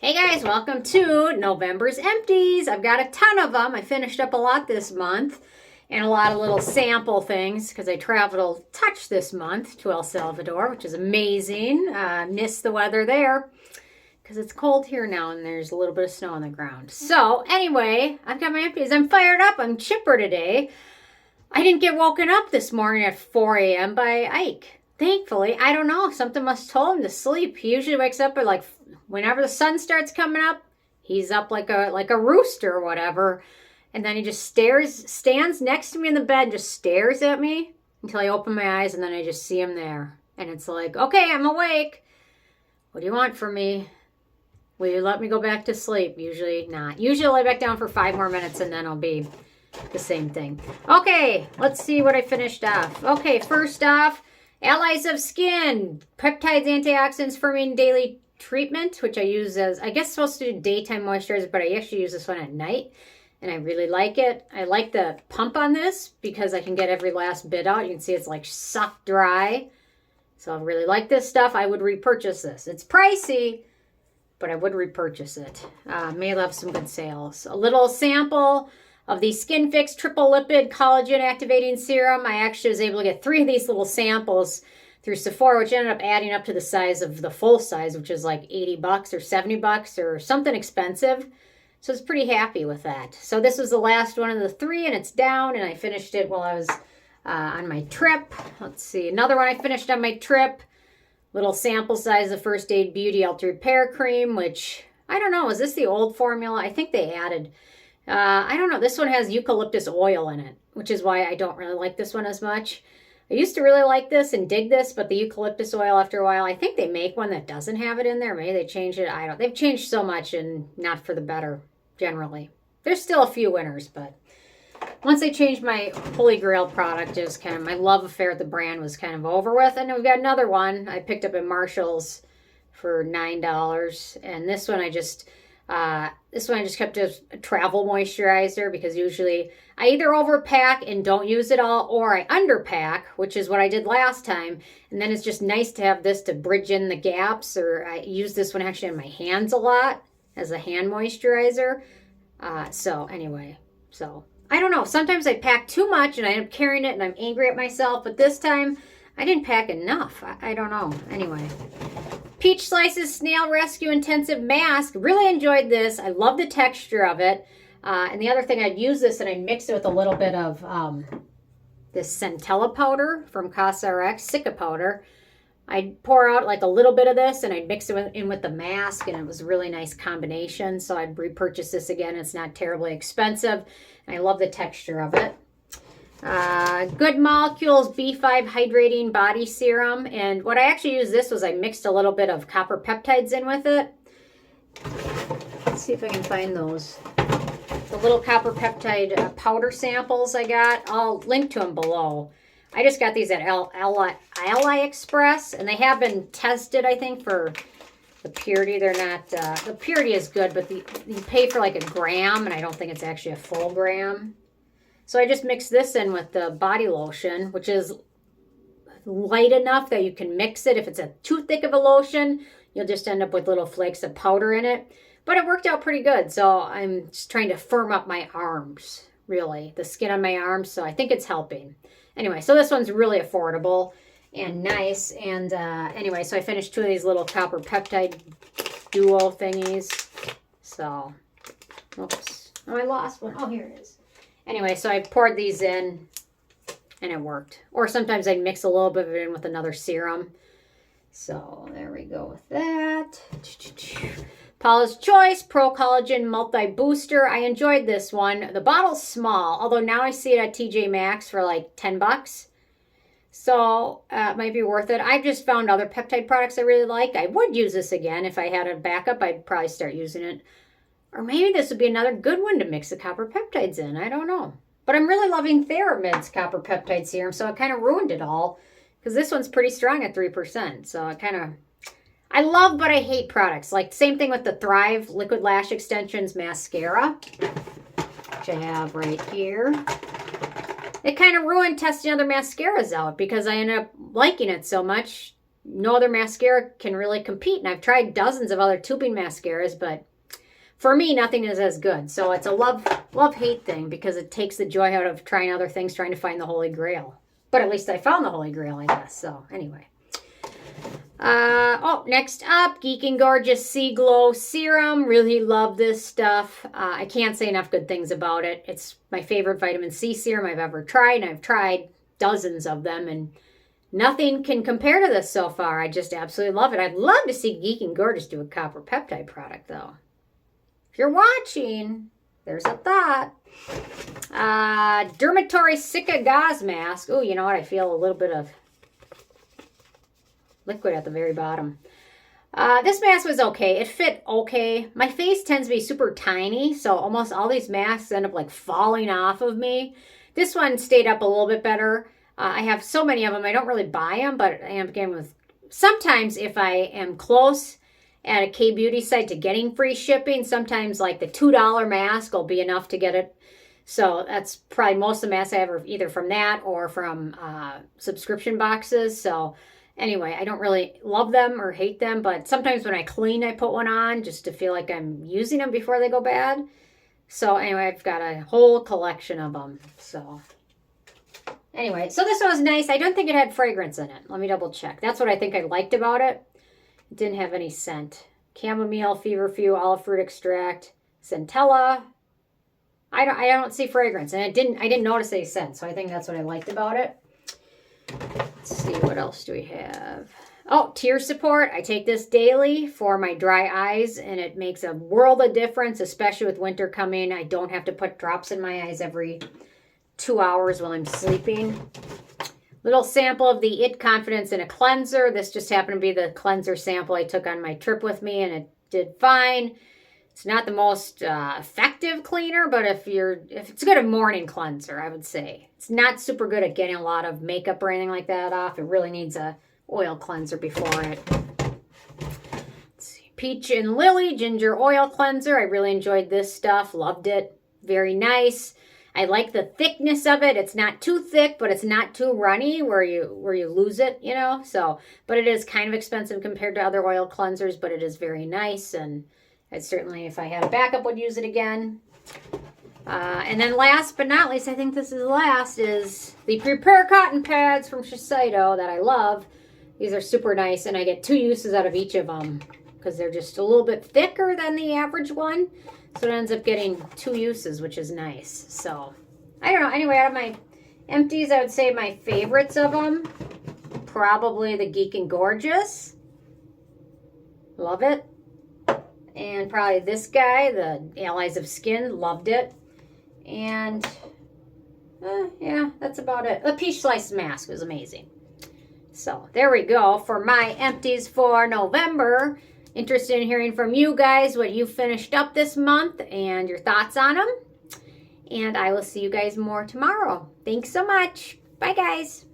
Hey guys, welcome to November's Empties. I've got a ton of them. I finished up a lot this month and a lot of little sample things because I traveled a touch this month to El Salvador, which is amazing. Missed the weather there because it's cold here now and there's a little bit of snow on the ground. So anyway, I've got my empties. I'm fired up. I'm chipper today. I didn't get woken up this morning at 4 a.m. by Ike. Thankfully, I don't know. Something must have told him to sleep. He usually wakes up at like whenever the sun starts coming up. He's up like a rooster or whatever. And then he just stands next to me in the bed and just stares at me until I open my eyes and then I just see him there. And it's like, okay, I'm awake. What do you want from me? Will you let me go back to sleep? Usually not. Usually I'll lay back down for 5 more minutes and then I'll be the same thing. Okay, let's see what I finished off. Okay, first off, Allies of Skin, Peptides, Antioxidants, Firming Daily Treatment, which I use as, I guess, supposed to do daytime moisturizer, but I actually use this one at night, and I really like it. I like the pump on this because I can get every last bit out. You can see it's like sucked dry. So I really like this stuff. I would repurchase this. It's pricey, but I would repurchase it. May have some good sales. A little sample of the Skinfix Triple Lipid Collagen Activating Serum. I actually was able to get 3 of these little samples through Sephora, which ended up adding up to the size of the full size, which is like 80 bucks or 70 bucks or something expensive. So I was pretty happy with that. So this was the last one of the 3 and it's down, and I finished it while I was on my trip. Let's see, another one I finished on my trip. Little sample size of First Aid Beauty Ultra Repair Cream, which, I don't know, is this the old formula? I think they added, I don't know, this one has eucalyptus oil in it, which is why I don't really like this one as much. I used to really like this and dig this, but the eucalyptus oil after a while, I think they make one that doesn't have it in there. Maybe they changed it. I don't. They've changed so much and not for the better, generally. There's still a few winners, but once they changed my Holy Grail product, it was kind of, my love affair with the brand was kind of over with. And we've got another one I picked up at Marshall's for $9. And this one I just kept as a travel moisturizer because usually I either overpack and don't use it all, or I underpack, which is what I did last time. And then it's just nice to have this to bridge in the gaps, or I use this one actually on my hands a lot as a hand moisturizer. So anyway, I don't know. Sometimes I pack too much and I end up carrying it and I'm angry at myself, but this time I didn't pack enough. I don't know. Anyway. Peach Slices Snail Rescue Intensive Mask. Really enjoyed this. I love the texture of it. And the other thing, I'd use this and I'd mix it with a little bit of this Centella powder from CosRx, Cica powder. I'd pour out like a little bit of this and I'd mix it in with the mask, and it was a really nice combination. So I'd repurchase this again. It's not terribly expensive. And I love the texture of it. Good Molecules B5 Hydrating Body Serum. And what I actually used this was I mixed a little bit of copper peptides in with it. Let's see if I can find those. The little copper peptide powder samples I got. I'll link to them below. I just got these at Ally Express, and they have been tested, I think, for the purity. They're not, the purity is good, but you pay for like a gram, and I don't think it's actually a full gram. So I just mixed this in with the body lotion, which is light enough that you can mix it. If it's too thick of a lotion, you'll just end up with little flakes of powder in it. But it worked out pretty good. So I'm just trying to firm up my arms, really, the skin on my arms. So I think it's helping. Anyway, so this one's really affordable and nice. And anyway, so I finished 2 of these little copper peptide duo thingies. So, oops. Oh, I lost one. Oh, here it is. Anyway, so I poured these in and it worked. Or sometimes I'd mix a little bit of it in with another serum. So there we go with that. Paula's Choice Pro Collagen Multi Booster. I enjoyed this one. The bottle's small, although now I see it at TJ Maxx for like 10 bucks. So it might be worth it. I've just found other peptide products I really like. I would use this again. If I had a backup, I'd probably start using it. Or maybe this would be another good one to mix the copper peptides in. I don't know. But I'm really loving Theramid's copper peptide serum, so it kind of ruined it all. Because this one's pretty strong at 3%. So it kind of, I love but I hate products. Like same thing with the Thrive Liquid Lash Extensions Mascara, which I have right here. It kind of ruined testing other mascaras out because I ended up liking it so much no other mascara can really compete. And I've tried dozens of other tubing mascaras, but for me, nothing is as good. So it's a love-hate thing because it takes the joy out of trying other things, trying to find the Holy Grail. But at least I found the Holy Grail, I guess. So anyway. Next up, Geek and Gorgeous Sea Glow Serum. Really love this stuff. I can't say enough good things about it. It's my favorite vitamin C serum I've ever tried, and I've tried dozens of them, and nothing can compare to this so far. I just absolutely love it. I'd love to see Geek and Gorgeous do a copper peptide product, though. If you're watching, there's a thought. Dermatory Cica Gauze Mask. Oh, you know what? I feel a little bit of liquid at the very bottom. This mask was okay. It fit okay. My face tends to be super tiny, so almost all these masks end up like falling off of me. This one stayed up a little bit better. I have so many of them. I don't really buy them, but I am getting with. Sometimes if I am close at a K-beauty site to getting free shipping, sometimes like the $2 mask will be enough to get it. So that's probably most of the masks I have are either from that or from subscription boxes. So anyway, I don't really love them or hate them, but sometimes when I clean, I put one on just to feel like I'm using them before they go bad. So anyway, I've got a whole collection of them. So anyway, so this one was nice. I don't think it had fragrance in it. Let me double check. That's what I think I liked about it. It didn't have any scent. Chamomile, feverfew, olive fruit extract, centella. I don't see fragrance, and I didn't notice any scent, so I think that's what I liked about it. Let's see, what else do we have? Oh, tear support. I take this daily for my dry eyes, and it makes a world of difference, especially with winter coming. I don't have to put drops in my eyes every 2 hours while I'm sleeping. Little sample of the It Confidence in a Cleanser. This just happened to be the cleanser sample I took on my trip with me, and it did fine. It's not the most effective cleaner, but if it's a good morning cleanser, I would say. It's not super good at getting a lot of makeup or anything like that off. It really needs a oil cleanser before it. Let's see. Peach and Lily Ginger Oil Cleanser. I really enjoyed this stuff. Loved it. Very nice. I like the thickness of it. It's not too thick, but it's not too runny where you lose it, you know. So, but it is kind of expensive compared to other oil cleansers, but it is very nice, and I certainly, if I had a backup, would use it again. And then last but not least, I think this is last, is the Prepare Cotton Pads from Shiseido that I love. These are super nice, and I get 2 uses out of each of them because they're just a little bit thicker than the average one. So it ends up getting 2 uses, which is nice. So, I don't know. Anyway, out of my empties, I would say my favorites of them, probably the Geek and Gorgeous. Love it. And probably this guy, the Allies of Skin, loved it. And, yeah, that's about it. The Peach Slice Mask was amazing. So, there we go for my empties for November. Interested in hearing from you guys what you finished up this month and your thoughts on them. And I will see you guys more tomorrow. Thanks so much. Bye, guys.